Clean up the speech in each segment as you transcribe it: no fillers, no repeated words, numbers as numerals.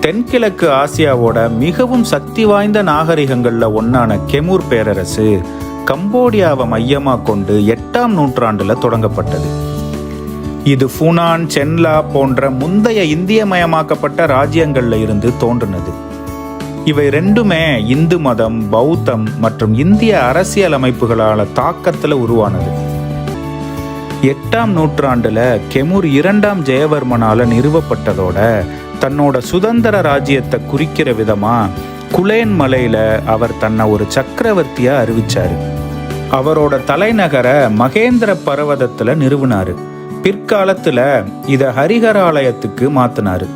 தென்கிழக்கு ஆசியாவோட மிகவும் சக்தி வாய்ந்த நாகரிகங்கள்ல ஒன்னான கெமூர் பேரரசு கம்போடியாவை மையமாக கொண்டு 8ஆம் நூற்றாண்டுல தொடங்கப்பட்டது. இது ஃபுனான், சென்லா போன்ற முந்தைய இந்தியமயமாக்கப்பட்ட ராஜ்யங்கள்ல இருந்து தோன்றினது. இவை ரெண்டுமே இந்து மதம், பௌத்தம் மற்றும் இந்திய அரசியல் அமைப்புகளால் தாக்கத்தில் உருவானது. 8ஆம் நூற்றாண்டுல கெமூர் 2ஆம் ஜெயவர்மனால நிறுவப்பட்டதோட தன்னோட சுதந்திர ராஜ்யத்தை குறிக்கிற விதமா குலேன் மலையில அவர் தன்னை ஒரு சக்கரவர்த்தியா அறிவிச்சாரு. அவரோட தலைநகரை மகேந்திர பர்வதத்துல நிறுவினாரு. பிற்காலத்துல இத ஹரிஹராலயத்துக்கு மாத்தினாரு.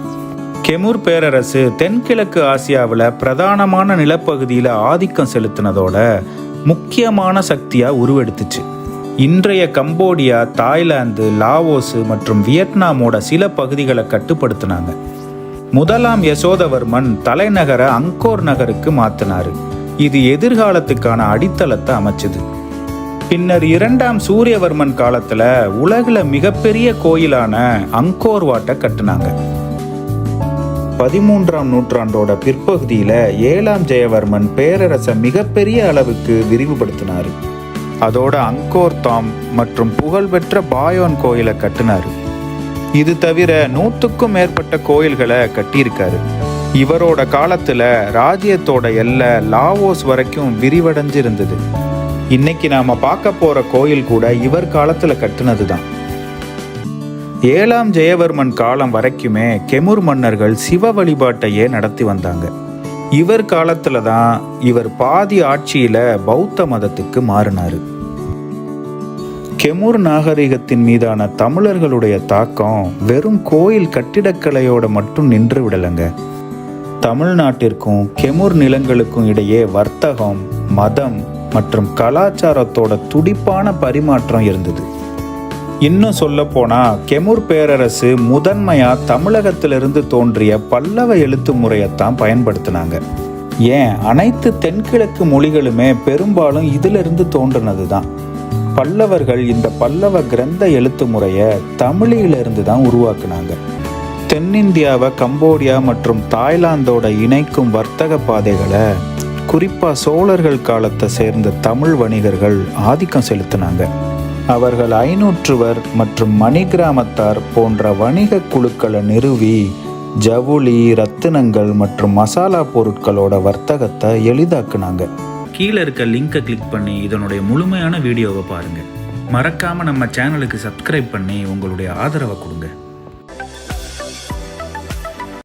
கெமூர் பேரரசு தென்கிழக்கு ஆசியாவில் பிரதானமான நிலப்பகுதியில் ஆதிக்கம் செலுத்தினதோட முக்கியமான சக்தியா உருவெடுத்துச்சு. இன்றைய கம்போடியா, தாய்லாந்து, லாவோஸ் மற்றும் வியட்நாமோட சில பகுதிகளை கட்டுப்படுத்தினாங்க. 1ஆம் யசோதவர்மன் தலைநகரை அங்கோர் நகருக்கு மாத்தினாரு. இது எதிர்காலத்துக்கான அடித்தளத்தை அமைச்சது. பின்னர் 2ஆம் சூரியவர்மன் காலத்துல உலகில மிகப்பெரிய கோயிலான அங்கோர் வாட்டை கட்டினாங்க. 13ஆம் நூற்றாண்டோட பிற்பகுதியில 7ஆம் ஜெயவர்மன் பேரரசை மிகப்பெரிய அளவுக்கு விரிவுபடுத்தினாரு. அதோட அங்கோர் தாம் மற்றும் புகழ்பெற்ற பாயோன் கோயிலை கட்டினாரு. இது தவிர 100க்கும் மேற்பட்ட கோயில்களை கட்டியிருக்காரு. இவரோட காலத்துல ராஜ்யத்தோட எல்லை லாவோஸ் வரைக்கும் விரிவடைஞ்சிருந்தது. இன்னைக்கு நாம பார்க்க போற கோயில் கூட இவர் காலத்துல கட்டினது தான். 7ஆம் ஜெயவர்மன் காலம் வரைக்குமே கெமூர் மன்னர்கள் சிவ வழிபாட்டையே நடத்தி வந்தாங்க. இவர் காலத்துல தான் இவர் பாதி ஆட்சியில பௌத்த மதத்துக்கு மாறினாரு. கெமூர் நாகரிகத்தின் மீதான தமிழர்களுடைய தாக்கம் வெறும் கோயில் கட்டிடக்கலையோட மட்டும் நின்று விடலைங்க. தமிழ்நாட்டிற்கும் கெமூர் நிலங்களுக்கும் இடையே வர்த்தகம், மதம் மற்றும் கலாச்சாரத்தோட துடிப்பான பரிமாற்றம் இருந்தது. இன்னும் சொல்ல போனா கெமூர் பேரரசு முதன்மையா தமிழகத்திலிருந்து தோன்றிய பல்லவ எழுத்து முறையத்தான் பயன்படுத்தினாங்க. ஏன், அனைத்து தென்கிழக்கு மொழிகளுமே பெரும்பாலும் இதிலிருந்து தோன்றினது தான். பல்லவர்கள் இந்த பல்லவ கிரந்த எழுத்து முறையை தமிழிலிருந்து தான் உருவாக்குனாங்க. தென்னிந்தியாவை கம்போடியா மற்றும் தாய்லாந்தோட இணைக்கும் வர்த்தக பாதைகளை குறிப்பா சோழர்கள் காலத்தை சேர்ந்த தமிழ் வணிகர்கள் ஆதிக்கம் செலுத்தினாங்க. அவர்கள் ஐநூற்றுவர் மற்றும் மணிகிராமத்தார் போன்ற வணிக குழுக்களை நிறுவி ஜவுளி, ரத்தினங்கள் மற்றும் மசாலா பொருட்களோட வர்த்தகத்தை எளிதாக்குனாங்க. கீழே இருக்க லிங்கை கிளிக் பண்ணி இதனுடைய முழுமையான வீடியோவை பாருங்க. மறக்காம நம்ம சேனலுக்கு சப்ஸ்கிரைப் பண்ணி உங்களுடைய ஆதரவை கொடுங்க.